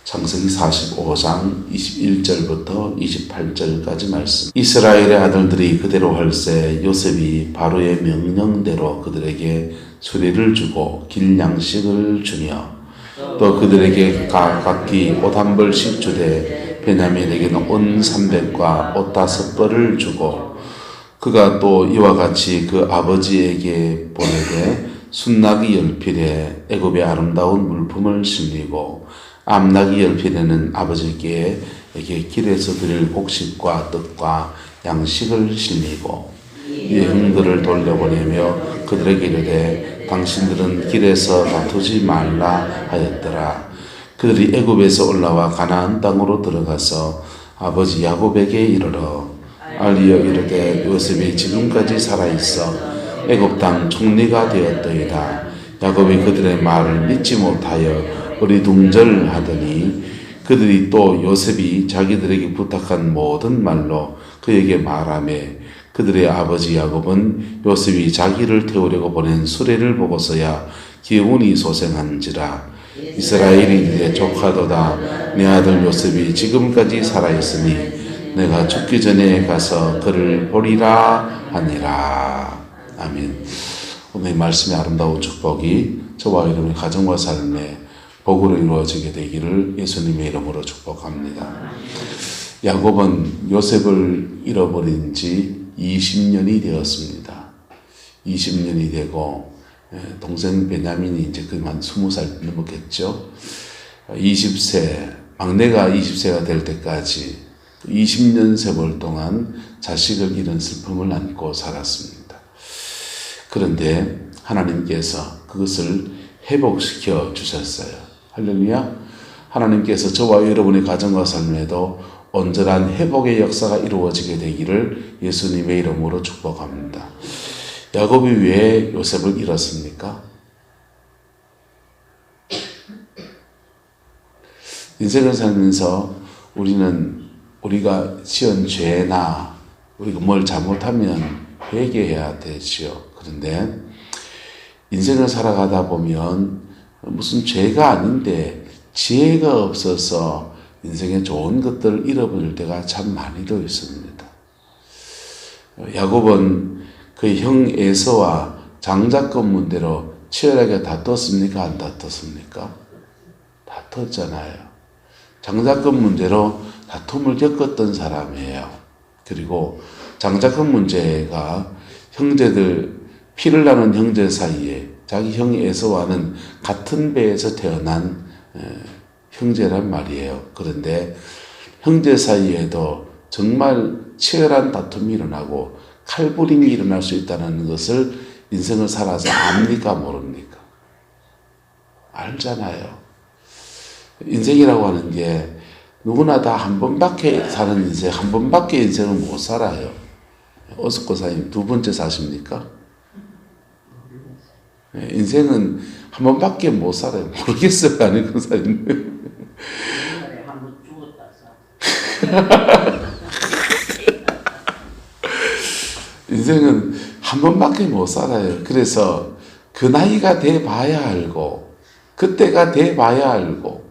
창세기 45장 21절부터 28절까지 말씀. 이스라엘의 아들들이 그대로 할세 요셉이 바로의 명령대로 그들에게 수레를 주고 길 양식을 주며 또 그들에게 각기 옷 한 벌씩 주되 베냐민에게는 온 300과 옷 5벌을 주고 그가 또 이와 같이 그 아버지에게 보내되 순나기 열필에 애굽의 아름다운 물품을 실리고 암나기 열필에는 아버지께 길에서 드릴 곡식과 떡과 양식을 실리고 이 형들을 돌려보내며 그들에게 이르되 당신들은 길에서 다투지 말라 하였더라. 그들이 애굽에서 올라와 가나안 땅으로 들어가서 아버지 야곱에게 이르러 알리어 이르되 요셉이 지금까지 살아있어 애굽 땅 총리가 되었더이다. 야곱이 그들의 말을 믿지 못하여 어리둥절하더니 그들이 또 요셉이 자기들에게 부탁한 모든 말로 그에게 말하매 그들의 아버지 야곱은 요셉이 자기를 태우려고 보낸 수레를 보고서야 기운이 소생한지라. 이스라엘이 내 조카도다. 내 아들 요셉이 지금까지 살아있으니 내가 죽기 전에 가서 그를 보리라 하니라. 아멘. 오늘 말씀의 아름다운 축복이 저와 여러분의 가정과 삶에 복으로 이루어지게 되기를 예수님의 이름으로 축복합니다. 야곱은 요셉을 잃어버린 지 20년이 되었습니다. 20년이 되고 동생 베냐민이 이제 그만 20살 넘었겠죠. 20세, 막내가 20세가 될 때까지 20년 세월 동안 자식을 잃은 슬픔을 안고 살았습니다. 그런데 하나님께서 그것을 회복시켜 주셨어요. 할렐루야. 하나님께서 저와 여러분의 가정과 삶에도 온전한 회복의 역사가 이루어지게 되기를 예수님의 이름으로 축복합니다. 야곱이 왜 요셉을 잃었습니까? 인생을 살면서 우리가 지은 죄나 우리가 뭘 잘못하면 회개해야 되지요. 그런데 인생을 살아가다 보면 무슨 죄가 아닌데 지혜가 없어서 인생에 좋은 것들을 잃어버릴 때가 참 많이도 있습니다. 야곱은 그 형 에서와 장자권 문제로 치열하게 다퉜습니까? 안 다퉜습니까? 다퉜잖아요. 장자권 문제로 다툼을 겪었던 사람이에요. 그리고 장자권 문제가 형제들, 피를 나는 형제 사이에 자기 형 에서와는 같은 배에서 태어난 형제란 말이에요. 그런데 형제 사이에도 정말 치열한 다툼이 일어나고 칼부림이 일어날 수 있다는 것을 인생을 살아서 압니까? 모릅니까? 알잖아요. 인생이라고 하는 게 누구나 다 한 번밖에 사는 인생, 한 번밖에 인생을 못 살아요. 어스코사님 2번째 사십니까? 인생은 한 번밖에 못 살아요. 모르겠어요. 아니, 그 사님. 한번 죽었다. 인생은 한 번밖에 못 살아요. 그래서 그 나이가 돼 봐야 알고, 그때가 돼 봐야 알고,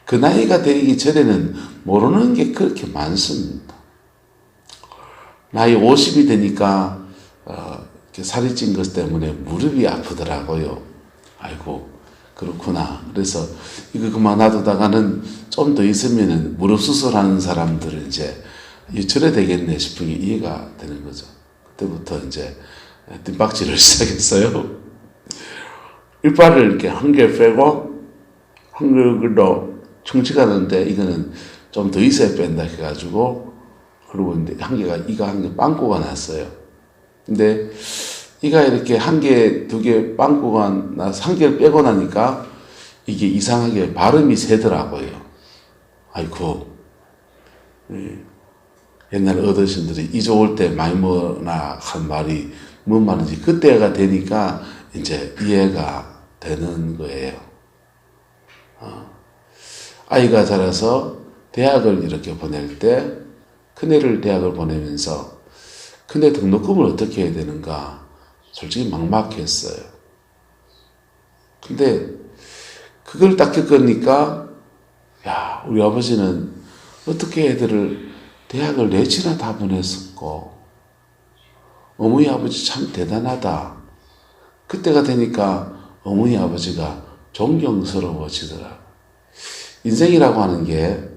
그 나이가 되기 전에는 모르는 게 그렇게 많습니다. 나이 50이 되니까 살이 찐 것 때문에 무릎이 아프더라고요. 아이고, 그렇구나. 그래서 이거 그만 놔두다가는 좀 더 있으면은 무릎 수술하는 사람들은 이제 저래 되겠네 싶은 게 이해가 되는 거죠. 그때부터 이제 뒷박질을 시작했어요. 이빨을 이렇게 한 개 빼고 한 개로 충치가는데 이거는 좀 더 있어야 뺀다 해가지고 그러고 이제 이가 한 개 빵꾸가 났어요. 근데 이가 이렇게 한 개, 2개 빵꾸가 나서 한 개를 빼고 나니까 이게 이상하게 발음이 새더라고요. 아이고, 옛날 어르신들이 이 좋을 때 많이 먹나 한 말이 뭔 말인지 그때가 되니까 이제 이해가 되는 거예요. 아이가 자라서 대학을 이렇게 보낼 때 큰애를 대학을 보내면서 큰애 등록금을 어떻게 해야 되는가 솔직히 막막했어요. 근데 그걸 딱 겪으니까 야, 우리 아버지는 어떻게 애들을 대학을 넷이나 다 보냈었고, 어머니 아버지 참 대단하다. 그때가 되니까 어머니 아버지가 존경스러워지더라. 인생이라고 하는 게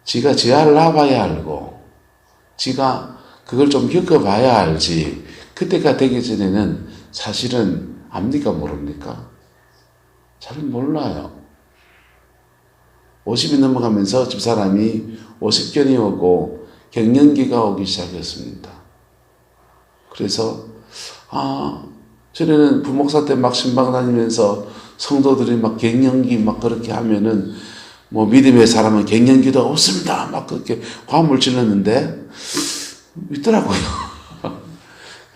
지가 지하를 나봐야 알고, 지가 그걸 좀 겪어봐야 알지. 그때가 되기 전에는 사실은 압니까 모릅니까? 잘 몰라요. 50이 넘어가면서 집사람이 50견이 오고 갱년기가 오기 시작했습니다. 그래서 전에는 부목사 때 막 신방 다니면서 성도들이 막 갱년기 막 그렇게 하면은 뭐 믿음의 사람은 갱년기도 없습니다. 막 그렇게 화음을 질렀는데 있더라고요.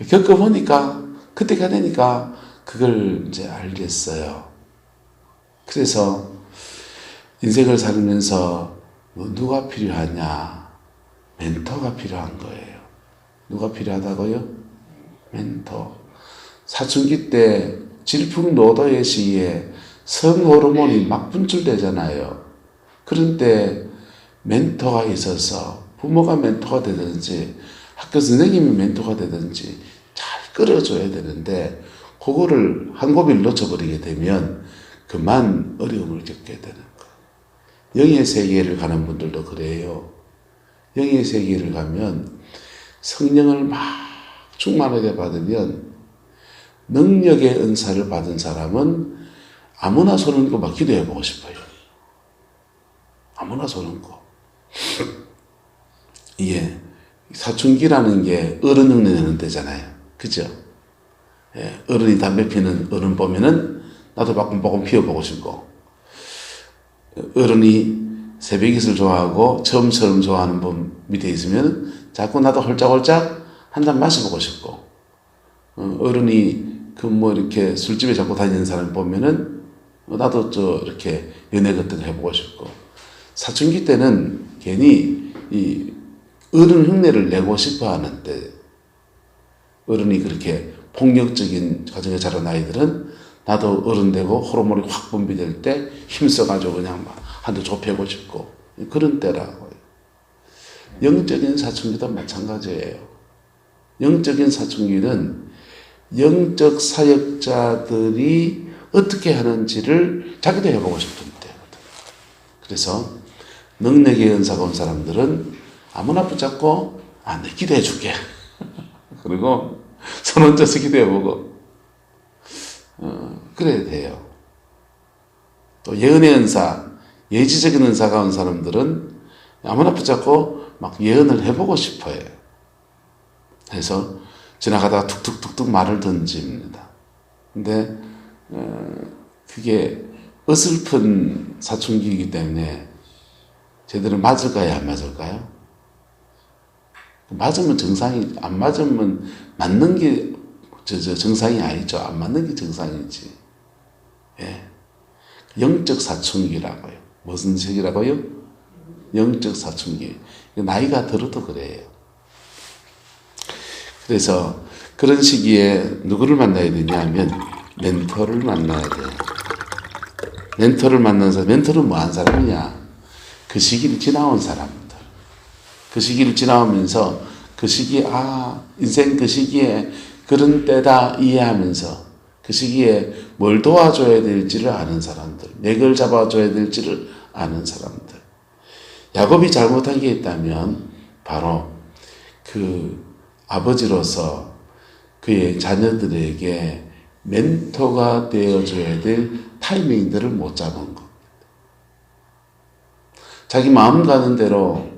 겪어보니까 그때가 되니까 그걸 이제 알겠어요. 그래서 인생을 살면서 누가 필요하냐? 멘토가 필요한 거예요. 누가 필요하다고요? 멘토. 사춘기 때 질풍노도의 시기에 성호르몬이 막 분출되잖아요. 그런 때 멘토가 있어서 부모가 멘토가 되든지 학교 선생님이 멘토가 되든지 잘 끌어줘야 되는데 그거를 한 고비를 놓쳐버리게 되면 그만 어려움을 겪게 되는 거예요. 영의 세계를 가는 분들도 그래요. 영의 세계를 가면 성령을 막 충만하게 받으면 능력의 은사를 받은 사람은 아무나 손 얹고 막 기도해보고 싶어요. 아무나 손 얹고. 이게 사춘기라는 게 어른 흉내 내는 때잖아요. 그죠? 예, 어른이 담배 피는 어른 보면은 나도 바꿈 피워보고 싶고, 어른이 새벽이슬 좋아하고 처음처럼 좋아하는 분 밑에 있으면 자꾸 나도 홀짝홀짝 한 잔 마셔보고 싶고, 어른이 이렇게 술집에 자꾸 다니는 사람 보면은 나도 이렇게 연애 같은 거 해보고 싶고, 사춘기 때는 괜히 이 어른 흉내를 내고 싶어 하는 때, 어른이 그렇게 폭력적인 가정에 자란 아이들은 나도 어른 되고 호르몬이 확 분비될 때 힘써가지고 그냥 막 한대 좁혀고 싶고, 그런 때라고요. 영적인 사춘기도 마찬가지예요. 영적인 사춘기는 영적 사역자들이 어떻게 하는지를 자기도 해보고 싶은 때거든. 그래서 능력의 은사가 온 사람들은 아무나 붙잡고 내 기도해 줄게. 그리고 손 얹어서 기도해보고 그래야 돼요. 또 예언의 은사, 예지적인 은사가 온 사람들은 아무나 붙잡고 막 예언을 해보고 싶어요. 그래서 지나가다가 툭툭툭툭 말을 던집니다. 근데 그게 어설픈 사춘기이기 때문에 제대로 맞을까요? 안 맞을까요? 맞으면 정상이, 안 맞으면 맞는 게 정상이 아니죠. 안 맞는 게 정상이지. 예. 영적 사춘기라고요. 무슨 시기라고요? 영적 사춘기. 나이가 들어도 그래요. 그래서 그런 시기에 누구를 만나야 되냐 하면 멘토를 만나야 돼요. 멘토를 만나서, 멘토는 뭐 한 사람이냐? 그 시기를 지나온 사람들. 그 시기를 지나오면서 그 시기에 인생 그 시기에 그런 때다 이해하면서 그 시기에 뭘 도와줘야 될지를 아는 사람들, 맥을 잡아줘야 될지를 아는 사람들. 야곱이 잘못한 게 있다면 바로 그 아버지로서 그의 자녀들에게 멘토가 되어줘야 될 타이밍들을 못 잡은 것. 자기 마음 가는 대로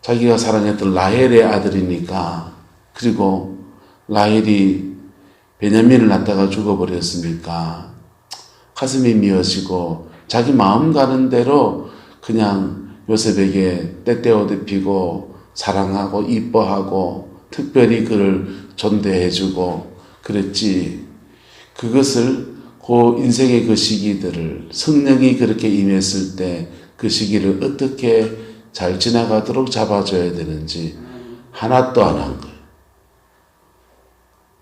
자기가 사랑했던 라헬의 아들이니까, 그리고 라헬이 베냐민을 낳다가 죽어버렸으니까 가슴이 미어지고 자기 마음 가는 대로 그냥 요셉에게 때때옷 입히고 사랑하고 이뻐하고 특별히 그를 존대해주고 그랬지. 그것을 그 인생의 그 시기들을 성령이 그렇게 임했을 때 그 시기를 어떻게 잘 지나가도록 잡아줘야 되는지 하나도 안 한 거예요.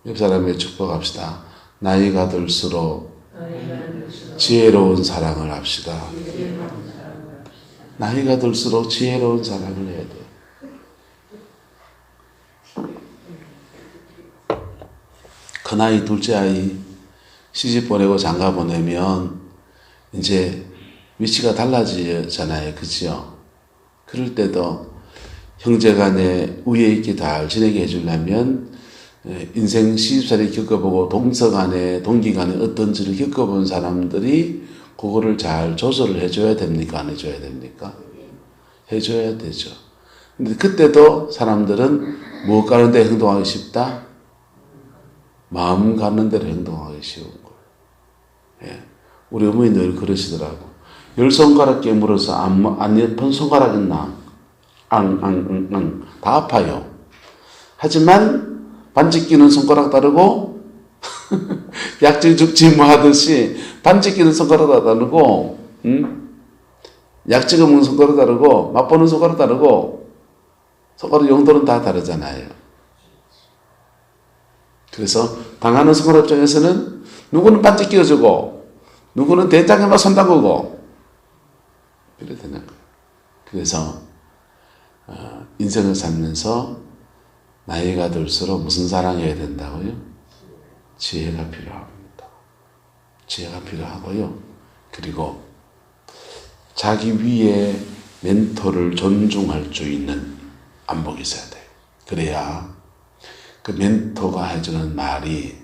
옆 사람에 축복합시다. 나이가 들수록 지혜로운 사랑을 합시다. 나이가 들수록 지혜로운 사랑을 해야 돼. 큰아이, 둘째 아이 시집 보내고 장가 보내면 이제 위치가 달라지잖아요. 그죠? 그럴 때도 형제간에 우애 있게 잘 지내게 해주려면 인생 시집살이 겪어보고 동서간에 동기간에 어떤지를 겪어본 사람들이 그거를 잘 조절을 해줘야 됩니까? 안 해줘야 됩니까? 해줘야 되죠. 근데 그때도 사람들은 뭐 가는 데 행동하기 쉽다? 마음 가는 대로 행동하기 쉬운 거예요. 예. 우리 어머니 늘 그러시더라고. 10손가락 깨물어서 안 예쁜 손가락 있나? 다 아파요. 하지만 반지 끼는 손가락 다르고 약질 죽지 뭐 하듯이 반지 끼는 손가락 다르고 약 찍어 먹는 손가락 다르고 맛보는 손가락 다르고 손가락 용도는 다 다르잖아요. 그래서 당하는 손가락 입장에서는 누구는 반지 끼워주고 누구는 된장에만 손 담그고 이래 되는 거예요. 그래서 인생을 살면서 나이가 들수록 무슨 사랑해야 된다고요? 지혜가 필요합니다. 지혜가 필요하고요. 그리고 자기 위에 멘토를 존중할 수 있는 안목이 있어야 돼요. 그래야 그 멘토가 해주는 말이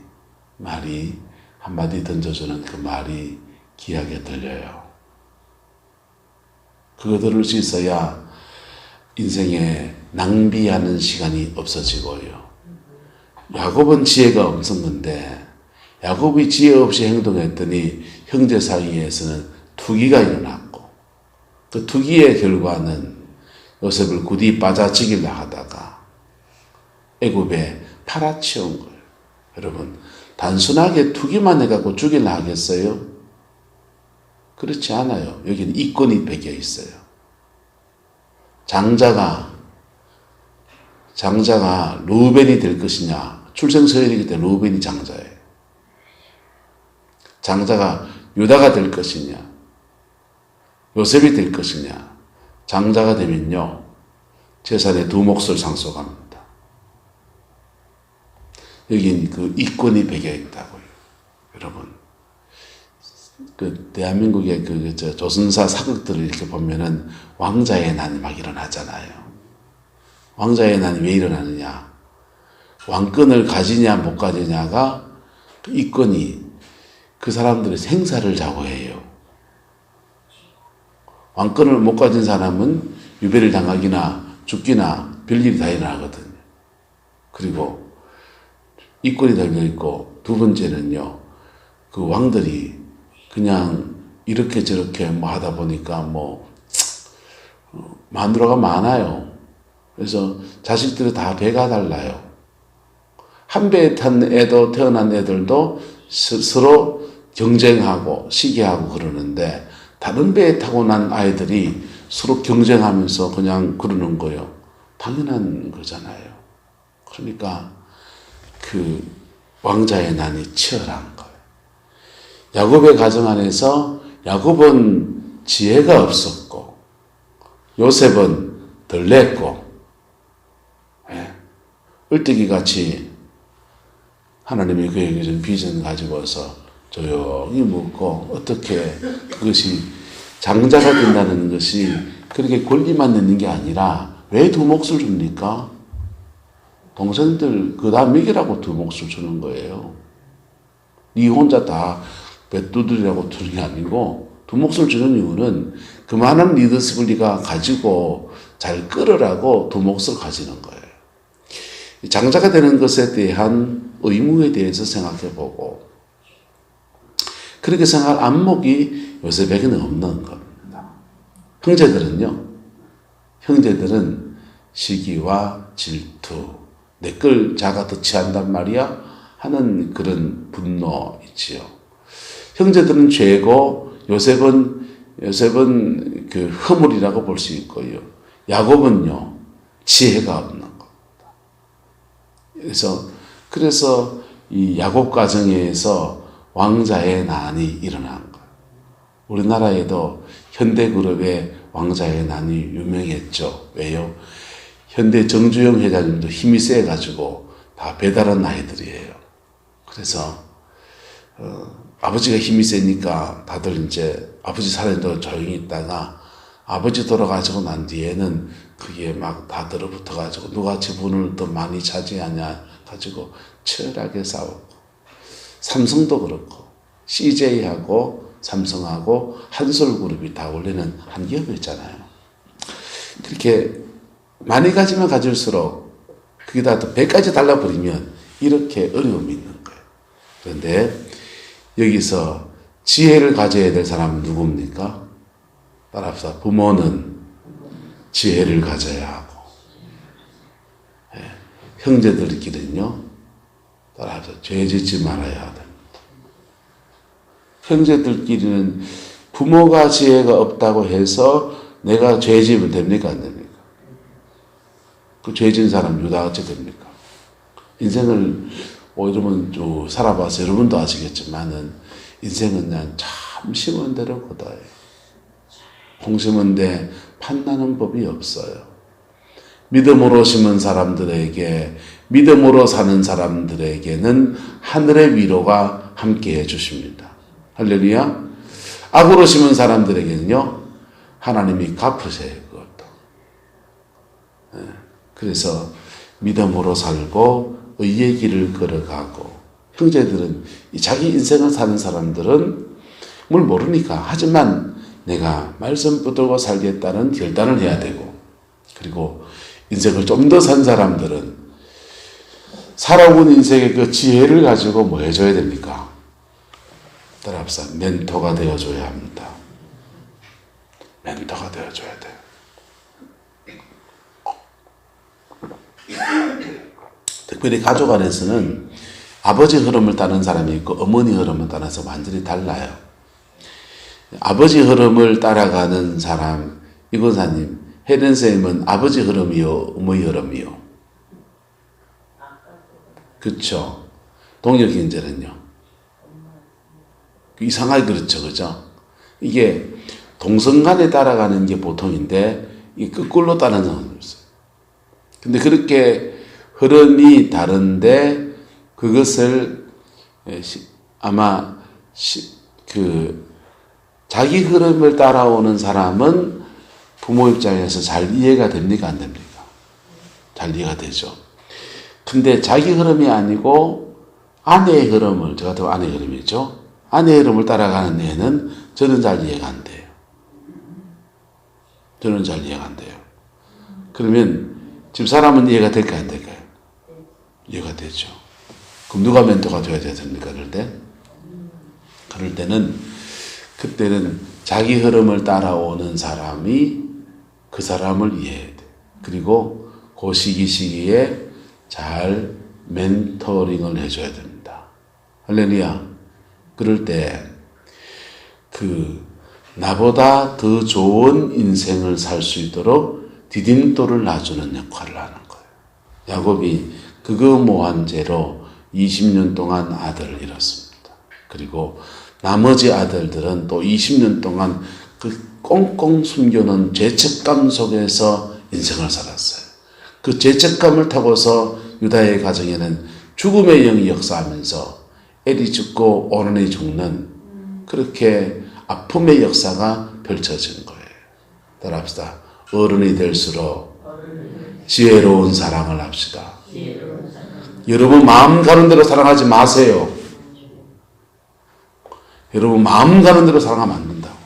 한마디 던져주는 그 말이 귀하게 들려요. 그거 들을 수 있어야 인생에 낭비하는 시간이 없어지고요. 야곱은 지혜가 없었는데 야곱이 지혜 없이 행동했더니 형제 사이에서는 투기가 일어났고 그 투기의 결과는 요셉을 굳이 빠져 죽이려 하다가 애굽에 팔아치운 거예요. 여러분, 단순하게 투기만 해갖고 죽이려 하겠어요? 그렇지 않아요. 여기는 이권이 배겨 있어요. 장자가 루벤이 될 것이냐? 출생서열이기 때문에 루벤이 장자예요. 장자가 유다가 될 것이냐? 요셉이 될 것이냐? 장자가 되면요, 재산의 2몫을 상속합니다. 여긴 그 이권이 배겨 있다고요. 여러분, 그 대한민국의 조선사 사극들을 이렇게 보면은 왕자의 난이 막 일어나잖아요. 왕자의 난이 왜 일어나느냐? 왕권을 가지냐 못 가지냐가 그 이권이 그 사람들의 생사를 좌우해요. 왕권을 못 가진 사람은 유배를 당하기나 죽기나 별일이 다 일어나거든요. 그리고 이권이 달려있고 두 번째는요, 그 왕들이 그냥 이렇게 저렇게 뭐 하다 보니까 마누라가 많아요. 그래서 자식들이 다 배가 달라요. 한 배에 탄 애도 태어난 애들도 서로 경쟁하고 시기하고 그러는데 다른 배에 타고 난 아이들이 서로 경쟁하면서 그냥 그러는 거예요. 당연한 거잖아요. 그러니까 그 왕자의 난이 치열한 거예요. 야곱의 가정 안에서 야곱은 지혜가 없었고 요셉은 덜 냈고 을뜨기같이 하나님이 그에게 준 비전 가지고서 조용히 묵고 어떻게 그것이 장자가 된다는 것이 그렇게 권리만 있는 게 아니라 왜 2몫을 줍니까? 동생들 그다음 먹이라고 2몫을 주는 거예요. 네 혼자 다 배두들이라고 주는 게 아니고 2몫을 주는 이유는 그만한 리더십을 네가 가지고 잘 끌으라고 2몫을 가지는 거예요. 장자가 되는 것에 대한 의무에 대해서 생각해보고 그렇게 생각할 안목이 요셉에게는 없는 겁니다. 형제들은 시기와 질투, 내 걸 자가 더 취한단 말이야 하는 그런 분노 있지요. 형제들은 죄고 요셉은 그 허물이라고 볼 수 있고요. 야곱은요 지혜가 없는 겁니다. 그래서 이 야곱 가정에서 왕자의 난이 일어난 거예요. 우리나라에도 현대그룹의 왕자의 난이 유명했죠. 왜요? 현대 정주영 회장님도 힘이 세가지고 다 배달한 아이들이에요. 그래서 아버지가 힘이 세니까 다들 이제 아버지 살아있는다고 조용히 있다가 아버지 돌아가시고 난 뒤에는 그게 막 다 들어붙어가지고 누가 지분을 더 많이 차지하냐 가지고 치열하게 싸우고 삼성도 그렇고 CJ하고 삼성하고 한솔그룹이 다 원래는 한 기업이었잖아요. 이렇게 많이 가지면 가질수록 그게 다 또 100까지 달라버리면 이렇게 어려움이 있는 거예요. 그런데 여기서 지혜를 가져야 될 사람은 누굽니까? 따라합시다. 부모는 지혜를 가져야 하고, 형제들끼리는요, 따라합시다. 죄 짓지 말아야 합니다. 형제들끼리는 부모가 지혜가 없다고 해서 내가 죄 지으면 됩니까? 안 됩니까? 그 죄 지은 사람 유다 어째 됩니까? 인생을 여러분 쭉 살아봐서 여러분도 아시겠지만은 인생은 그냥 참 심은 대로 걷어요. 콩 심은데 판나는 법이 없어요. 믿음으로 심은 사람들에게, 믿음으로 사는 사람들에게는 하늘의 위로가 함께 해주십니다. 할렐루야. 악으로 심은 사람들에게는요, 하나님이 갚으세요, 그것도. 그래서 믿음으로 살고 의의 길을 걸어가고, 형제들은 자기 인생을 사는 사람들은 뭘 모르니까, 하지만 내가 말씀 붙들고 살겠다는 결단을 해야 되고, 그리고 인생을 좀 더 산 사람들은 살아온 인생의 그 지혜를 가지고 뭐 해줘야 됩니까? 따라합시다. 멘토가 되어줘야 합니다. 멘토가 되어줘야 돼요. 특별히 가족 안에서는 아버지 흐름을 따르는 사람이 있고 어머니 흐름을 따라서 완전히 달라요. 아버지 흐름을 따라가는 사람, 이 권사님, 혜련 선생님은 아버지 흐름이요, 어머니 흐름이요? 그렇죠. 동력 경제는요? 이상하게 그렇죠, 그죠? 이게 동성간에 따라가는 게 보통인데 이 거꾸로 따르는 사람도 있어요. 근데 그렇게 흐름이 다른데 그것을 아마 자기 흐름을 따라오는 사람은 부모 입장에서 잘 이해가 됩니까? 안 됩니까? 잘 이해가 되죠. 근데 자기 흐름이 아니고 아내의 흐름을, 저 같은 아내의 흐름이죠. 아내의 흐름을 따라가는 애는 저는 잘 이해가 안 돼요. 저는 잘 이해가 안 돼요. 그러면 집사람은 이해가 될까요? 안 될까요? 이해가 되죠. 그럼 누가 멘토가 되어야 됩니까? 그럴 때? 그럴 때는, 그때는 자기 흐름을 따라오는 사람이 그 사람을 이해해야 돼. 그리고 그 시기에 잘 멘토링을 해줘야 됩니다. 할렐루야. 그럴 때, 나보다 더 좋은 인생을 살 수 있도록 디딤돌을 놔주는 역할을 하는 거예요. 야곱이 그거 모한 죄로 20년 동안 아들을 잃었습니다. 그리고 나머지 아들들은 또 20년 동안 그 꽁꽁 숨겨놓은 죄책감 속에서 인생을 살았어요. 그 죄책감을 타고서 유다의 가정에는 죽음의 영이 역사하면서 엘이 죽고 오른이 죽는 그렇게 아픔의 역사가 펼쳐진 거예요. 따라합시다. 어른이 될수록 지혜로운 사랑을 합시다. 여러분 마음 가는 대로 사랑하지 마세요. 여러분 마음 가는 대로 사랑하면 안 된다고.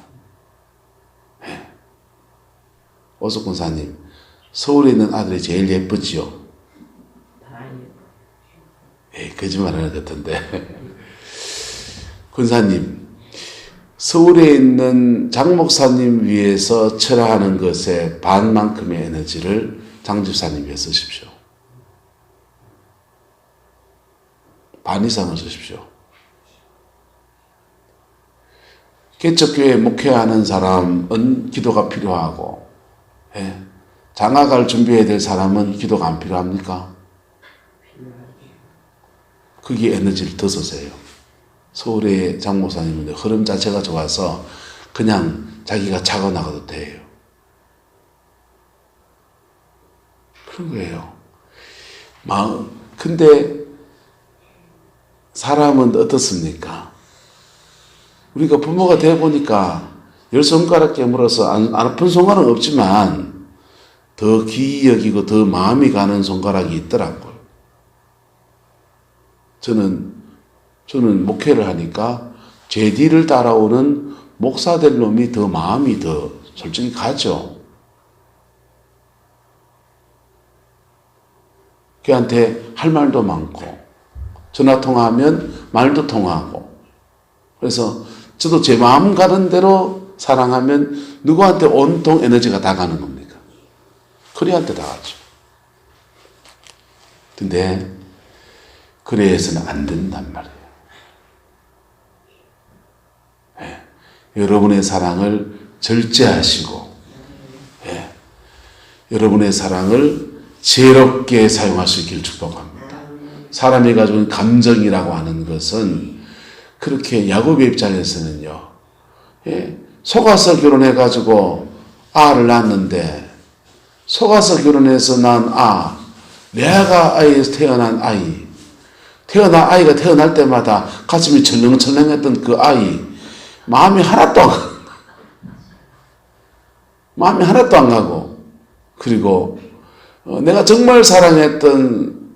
네. 오석 권사님, 서울에 있는 아들이 제일 예쁘지요? 거짓말하는 것 같은데. 권사님, 서울에 있는 장 목사님 위해서 철화하는 것에 반만큼의 에너지를 장 집사님 위해 쓰십시오. 반 이상을 쓰십시오. 개척교회 목회하는 사람은 기도가 필요하고, 장가갈 준비해야 될 사람은 기도가 안 필요합니까? 거기에 에너지를 더 쓰세요. 서울의 장 목사님인데 흐름 자체가 좋아서 그냥 자기가 자고 나가도 돼요. 그런 거예요. 근데 사람은 어떻습니까? 우리가 부모가 되어 보니까 10손가락 깨물어서 안 아픈 손가락은 없지만 더 귀히 여기고 더 마음이 가는 손가락이 있더라고요. 저는 목회를 하니까 제 뒤를 따라오는 목사 될 놈이 더 마음이 더 솔직히 가죠. 걔한테 할 말도 많고 전화 통화하면 말도 통하고 그래서 저도 제 마음 가는 대로 사랑하면 누구한테 온통 에너지가 다 가는 겁니까? 그리한테 다 가죠. 근데 그래서는 안 된단 말이에요. 예. 여러분의 사랑을 절제하시고 여러분의 사랑을 지혜롭게 사용할 수 있기를 축복합니다. 사람이 가지고 있는 감정이라고 하는 것은 그렇게 야곱의 입장에서는요. 속아서 결혼해가지고 아를 낳았는데 속아서 결혼해서 낳은 레아가 아이에서 태어난 아이 아이가 태어날 때마다 가슴이 철렁철렁했던 그 아이 마음이 하나도 안 가고 그리고 내가 정말 사랑했던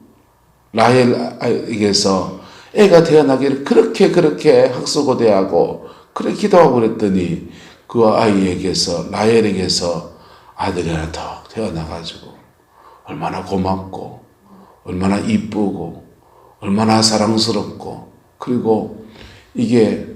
라헬에게서 애가 태어나기를 그렇게 학수고대하고 그렇게 기도하고 그랬더니 그 아이에게서 라헬에게서 아들이 하나 더 태어나가지고 얼마나 고맙고 얼마나 이쁘고 얼마나 사랑스럽고 그리고 이게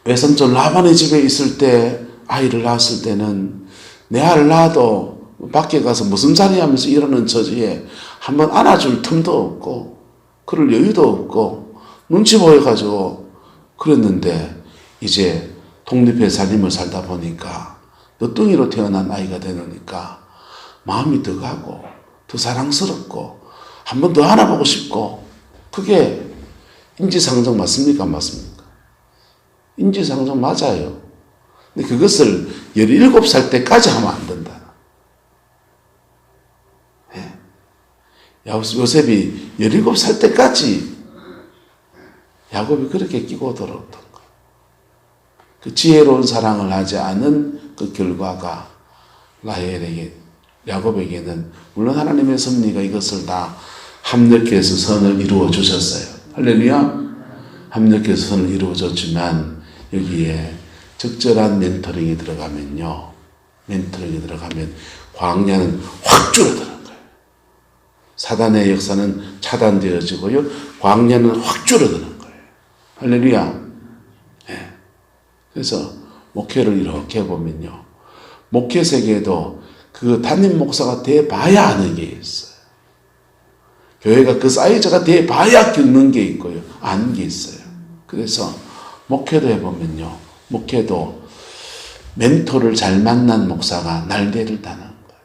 외삼촌 라반의 집에 있을 때 아이를 낳았을 때는 내 아를 낳아도 밖에 가서 무슨 자리 하면서 이러는 처지에 한번 안아줄 틈도 없고 그럴 여유도 없고 눈치 보여가지고 그랬는데 이제 독립해 살림을 살다 보니까 너뚱이로 태어난 아이가 되니까 마음이 더 가고 더 사랑스럽고 한 번 더 안아보고 싶고 그게 인지상정 맞습니까? 안 맞습니까? 인지상정 맞아요. 근데 그것을 17살 때까지 하면 안 된다. 요셉이 17살 때까지 야곱이 그렇게 끼고 들어왔던 거. 그 지혜로운 사랑을 하지 않은 그 결과가 야곱에게는 물론 하나님의 섭리가 이것을 다 합력해서 선을 이루어 주셨어요. 할렐루야. 합력해서 선을 이루어 줬지만 여기에 적절한 멘토링이 들어가면 광야는 확 줄어들어요. 사단의 역사는 차단되어지고요. 광야는 확 줄어드는 거예요. 할렐루야. 네. 그래서 목회를 이렇게 보면요. 목회 세계에도 그 담임 목사가 돼봐야 하는 게 있어요. 교회가 그 사이즈가 돼봐야 겪는 게 있고요. 아는 게 있어요. 그래서 목회도 해보면요. 목회도 멘토를 잘 만난 목사가 날개를 다는 거예요.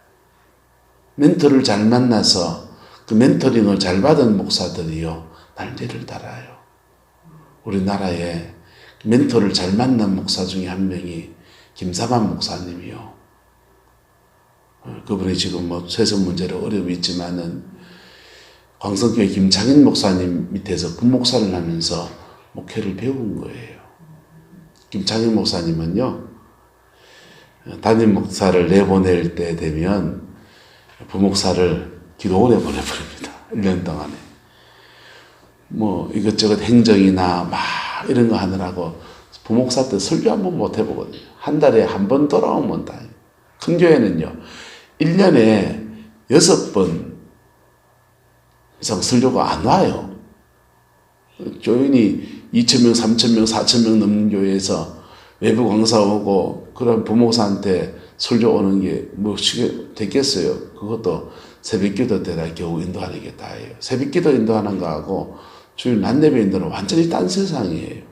멘토를 잘 만나서 그 멘토링을 잘 받은 목사들이요, 날개를 달아요. 우리나라에 멘토를 잘 만난 목사 중에 한 명이 김사반 목사님이요. 그분이 지금 세상 문제로 어려움이 있지만은 광성교회 김창인 목사님 밑에서 군목사를 하면서 목회를 배운 거예요. 김창인 목사님은요, 담임 목사를 내보낼 때 되면 부목사를 기도원에 보내버립니다. 1년 동안에. 이것저것 행정이나 이런 거 하느라고 부목사 때 설교 한 번 못 해보거든요. 한 달에 한 번 돌아오면 다. 큰 교회는요, 1년에 6번 이상 설교가 안 와요. 교인이 2,000명, 3,000명, 4,000명 넘는 교회에서 외부 강사 오고 그런 부목사한테 설교 오는 게 시게 됐겠어요. 그것도 새벽기도 때나 겨우 인도하는 게 다예요. 새벽기도 인도하는 거하고 주일 낮예배 인도는 완전히 딴 세상이에요.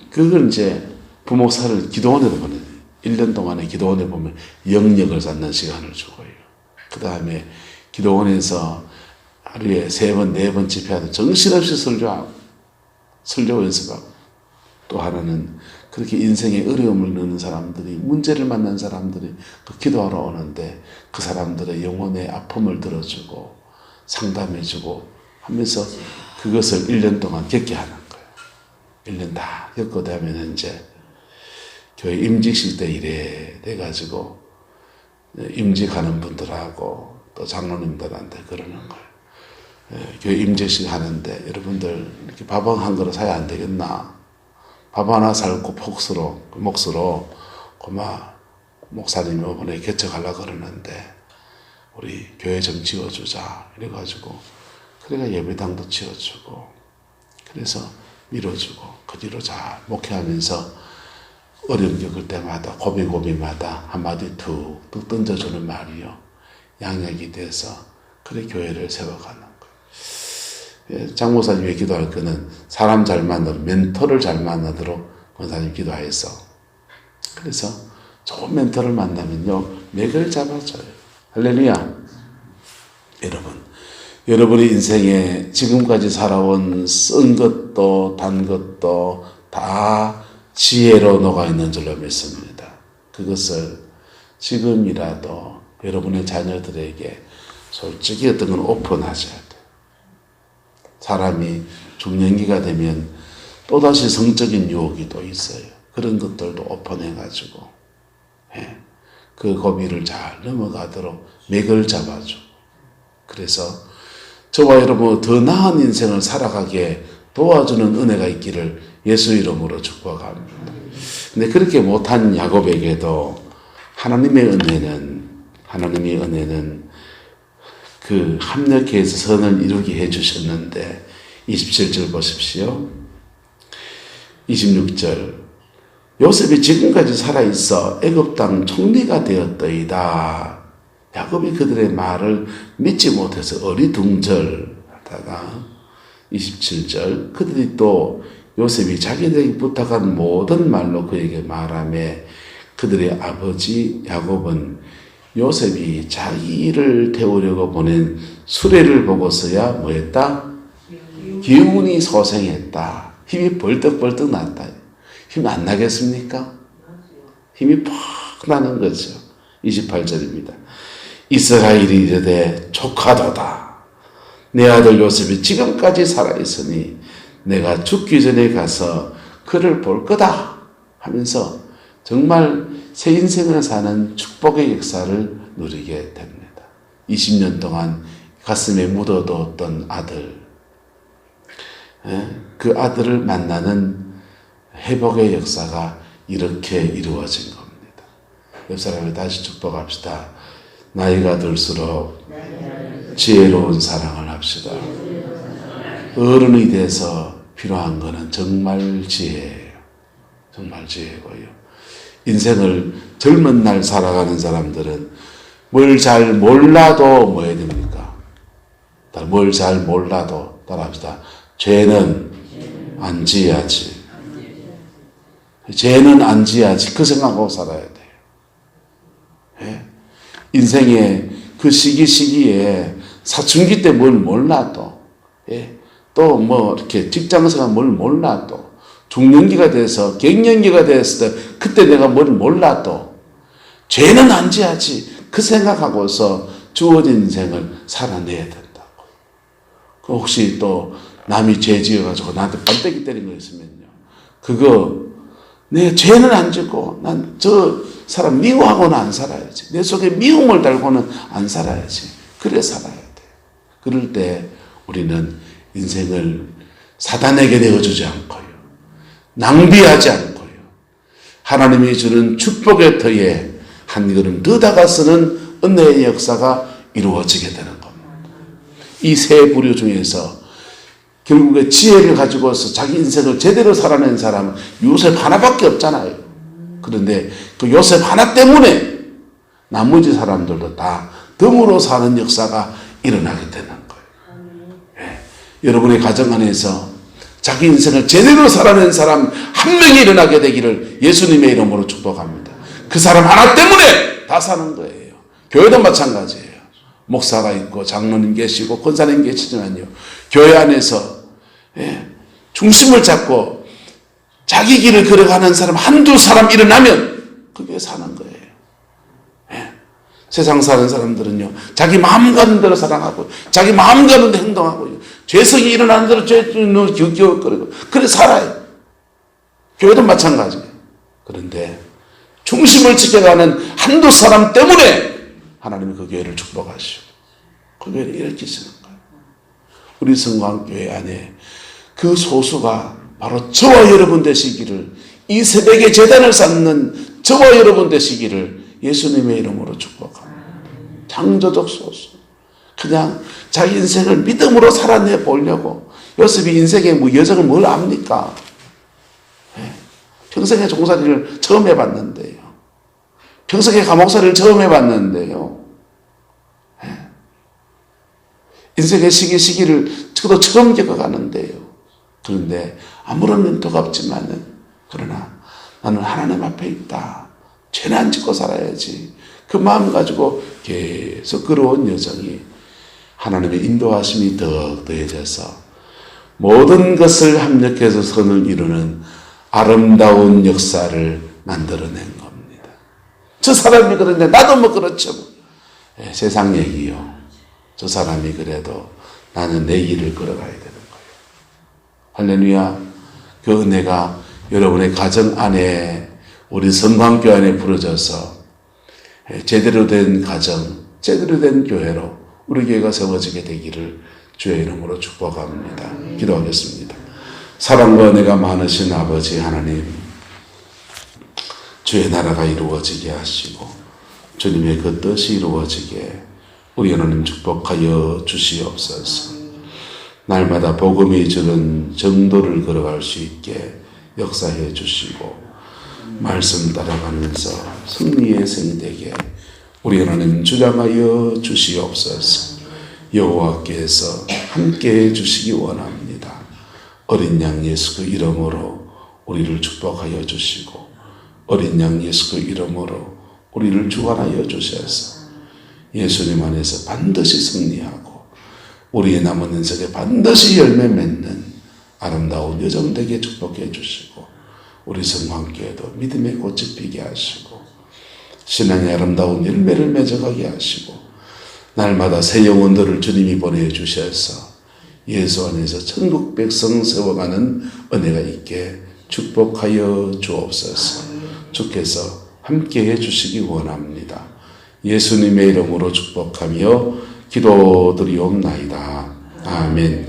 그걸 이제 부목사를 기도원으로 보내요. 1년 동안에 기도원에 보면 영역을 쌓는 시간을 주고요. 그 다음에 기도원에서 하루에 3번, 4번 집회하는 정신없이 설교 연습하고 또 하나는 그렇게 인생에 어려움을 넣는 사람들이, 문제를 만난 사람들이 그 기도하러 오는데 그 사람들의 영혼의 아픔을 들어주고 상담해주고 하면서 그것을 1년 동안 겪게 하는 거예요. 1년 다 겪고 나면 이제 교회 임직식 때 이래 돼가지고 임직하는 분들하고 또 장로님들한테 그러는 거예요. 교회 임직식 하는데 여러분들 이렇게 밥 한 그릇 사야 안 되겠나? 밥 하나 살고 몫으로 고마 목사님이 이번에 개척하려고 그러는데 우리 교회 좀 지어주자 이래가지고 그래가 예배당도 지어주고 그래서 밀어주고 그 뒤로 잘 목회하면서 어려움 겪을 때마다 고비마다 한마디 툭툭 던져주는 말이요 양약이 돼서 그래 교회를 세워가는 거예요. 장 목사님이 기도할 거는 사람 잘 만나도록 멘토를 잘 만나도록 권사님 기도하였어. 그래서 좋은 멘토를 만나면요 맥을 잡아줘요. 할렐루야. 여러분의 인생에 지금까지 살아온 쓴 것도 단 것도 다 지혜로 녹아있는 줄로 믿습니다. 그것을 지금이라도 여러분의 자녀들에게 솔직히 어떤 건 오픈하셔야 돼요. 사람이 중년기가 되면 또다시 성적인 유혹이 또 있어요. 그런 것들도 오픈해가지고 그 고비를 잘 넘어가도록 맥을 잡아주고 그래서 저와 여러분 더 나은 인생을 살아가게 도와주는 은혜가 있기를 예수 이름으로 축복합니다. 근데 그렇게 못한 야곱에게도 하나님의 은혜는 그 합력해서 선을 이루게 해주셨는데 27절 보십시오. 26절 요셉이 지금까지 살아있어 애굽 땅 총리가 되었더이다. 야곱이 그들의 말을 믿지 못해서 어리둥절하다가 27절 그들이 또 요셉이 자기들에게 부탁한 모든 말로 그에게 말하며 그들의 아버지 야곱은 요셉이 자기를 태우려고 보낸 수레를 보고서야 뭐했다? 기운이 소생했다. 힘이 벌떡벌떡 났다. 힘 안 나겠습니까? 힘이 팍 나는 거죠. 28절입니다. 이스라엘이 이르되 조카도다. 내 아들 요셉이 지금까지 살아있으니 내가 죽기 전에 가서 그를 볼 거다 하면서 정말 새 인생을 사는 축복의 역사를 누리게 됩니다. 20년 동안 가슴에 묻어두었던 아들, 그 아들을 만나는 회복의 역사가 이렇게 이루어진 겁니다. 옆 사람을 다시 축복합시다. 나이가 들수록 지혜로운 사랑을 합시다. 어른이 돼서 필요한 것은 정말 지혜예요. 정말 지혜고요. 인생을 젊은 날 살아가는 사람들은 뭘 잘 몰라도 뭐 해야 됩니까? 뭘 잘 몰라도 따라합시다. 죄는 안 지어야지. 죄는 안 지어야지. 그 생각하고 살아야 돼요. 인생의 그 시기에 사춘기 때 뭘 몰라도 또 뭐 이렇게 직장생활 뭘 몰라도 중년기가 돼서 갱년기가 됐을 때 그때 내가 뭘 몰라도 죄는 안 지어야지. 그 생각하고서 주어진 인생을 살아내야 된다고. 혹시 또 남이 죄 지어가지고 나한테 번데기 때린 거 있으면요. 그거 내 죄는 안 짓고 난 저 사람 미워하고는 안 살아야지. 내 속에 미움을 달고는 안 살아야지. 그래 살아야 돼. 그럴 때 우리는 인생을 사단에게 내어주지 않고요. 낭비하지 않고요. 하나님이 주는 축복의 터에 한 걸음 더 다가서는 은혜의 역사가 이루어지게 되는 겁니다. 이 세 부류 중에서 결국에 지혜를 가지고서 자기 인생을 제대로 살아낸 사람은 요셉 하나밖에 없잖아요. 그런데 그 요셉 하나 때문에 나머지 사람들도 다 덤으로 사는 역사가 일어나게 되는 거예요. 여러분의 가정 안에서 자기 인생을 제대로 살아낸 사람 한 명이 일어나게 되기를 예수님의 이름으로 축복합니다. 그 사람 하나 때문에 다 사는 거예요. 교회도 마찬가지예요. 목사가 있고 장로님 계시고 권사님 계시지만요. 교회 안에서 중심을 잡고 자기 길을 걸어가는 사람 한두 사람 일어나면 그게 사는 거예요. 예. 세상 사는 사람들은요, 자기 마음 가는 대로 사랑하고 자기 마음 가는 대로 행동하고 죄성이 일어나는 대로 죄는 기웃기웃거리고 그래 살아요. 교회도 마찬가지예요. 그런데 중심을 지켜가는 한두 사람 때문에 하나님이 그 교회를 축복하시고 그 교회를 일으키시는 거예요. 우리 성광교회 안에 그 소수가 바로 저와 여러분 되시기를, 이 새벽에 제단을 쌓는 저와 여러분 되시기를 예수님의 이름으로 축복합니다. 창조적 소수. 그냥 자기 인생을 믿음으로 살아내 보려고. 요셉이 인생에 뭐 여정을 뭘 압니까? 평생의 종살이를 처음 해봤는데요. 평생의 감옥살이를 처음 해봤는데요. 인생의 시기를 저도 처음 겪어가는데요. 그런데 아무런 면도가 없지만은, 그러나 나는 하나님 앞에 있다. 죄는 안 짓고 살아야지. 그 마음 가지고 계속 걸어온 여정이 하나님의 인도하심이 더해져서 모든 것을 합력해서 선을 이루는 아름다운 역사를 만들어낸 겁니다. 저 사람이 그런데 나도 뭐 그렇죠. 세상 얘기요. 저 사람이 그래도 나는 내 길을 걸어가야 되는 거예요. 할렐루야. 그 은혜가 여러분의 가정 안에, 우리 성광교 안에 부러져서 제대로 된 가정, 제대로 된 교회로 우리 교회가 세워지게 되기를 주의 이름으로 축복합니다. 기도하겠습니다. 사랑과 은혜가 많으신 아버지 하나님, 주의 나라가 이루어지게 하시고 주님의 그 뜻이 이루어지게 우리 하나님 축복하여 주시옵소서. 날마다 복음이 주는 정도를 걸어갈 수 있게 역사해 주시고 말씀 따라가면서 승리의 생이 되게 우리 하나님 주장하여 주시옵소서. 여호와께서 함께해 주시기 원합니다. 어린 양 예수 그 이름으로 우리를 축복하여 주시고 어린 양 예수 그 이름으로 우리를 주관하여 주셔서 예수님 안에서 반드시 승리하고 우리의 남은 인생에 반드시 열매 맺는 아름다운 여정 되게 축복해 주시고 우리 성광교회도 믿음의 꽃이 피게 하시고 신앙의 아름다운 열매를 맺어가게 하시고 날마다 새 영혼들을 주님이 보내주셔서 예수 안에서 천국 백성 세워가는 은혜가 있게 축복하여 주옵소서. 주께서 함께해 주시기 원합니다. 예수님의 이름으로 축복하며 기도드리옵나이다. 아멘.